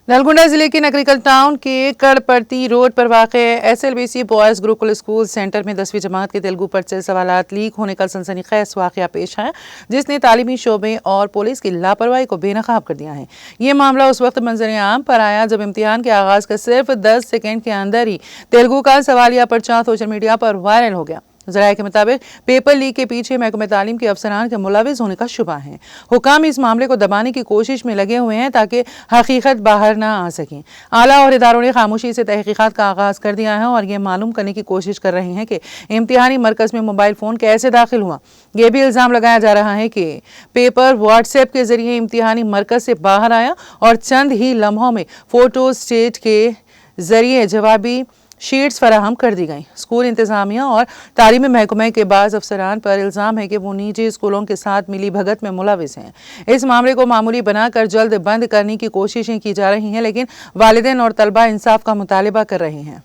नलगोंडा जिले के नकरिकल टाउन के कड़पड़ती रोड पर वाक़े SLBC boys Gurukul school centre में 10वीं जमात के तेलुगु पर से सवालात लीक होने का सनसनीखेज वाक़या पेश आया, जिसने तालीमी शोबे और पुलिस की लापरवाही को बेनकाब कर दिया है। ये मामला उस वक्त मंजर आम पर आया जब इम्तिहान के आगाज़ का सिर्फ 10 सेकेंड के अंदर ही तेलुगु का सवालिया पर्चा सोशल मीडिया पर वायरल हो गया। ज़राए के मुताबिक पेपर लीक के पीछे महकमे तालीम के अफसरान के मुलविस होने का शुबा है। हुकाम इस मामले को दबाने की कोशिश में लगे हुए हैं ताकि हकीकत बाहर ना आ सकें। आला और इदारों ने खामोशी से तहकीकात का आगाज़ कर दिया है और ये मालूम करने की कोशिश कर रहे हैं कि इम्तिहानी मरकज़ में मोबाइल फ़ोन कैसे दाखिल हुआ। ये भी इल्ज़ाम लगाया जा रहा है कि पेपर व्हाट्सएप के ज़रिए इम्तिहानी मरकज़ से बाहर आया और चंद ही लम्हों में फ़ोटो स्टेट के ज़रिए जवाबी शीट्स फराहम कर दी गई। स्कूल इंतजामिया और तालीमी महकमे के बाज़ अफसरान पर इल्ज़ाम है कि वो निजी स्कूलों के साथ मिली भगत में मुलविस हैं। इस मामले को मामूली बनाकर जल्द बंद करने की कोशिशें की जा रही हैं, लेकिन वालिदैन और तलबा इंसाफ का मुतालबा कर रहे हैं।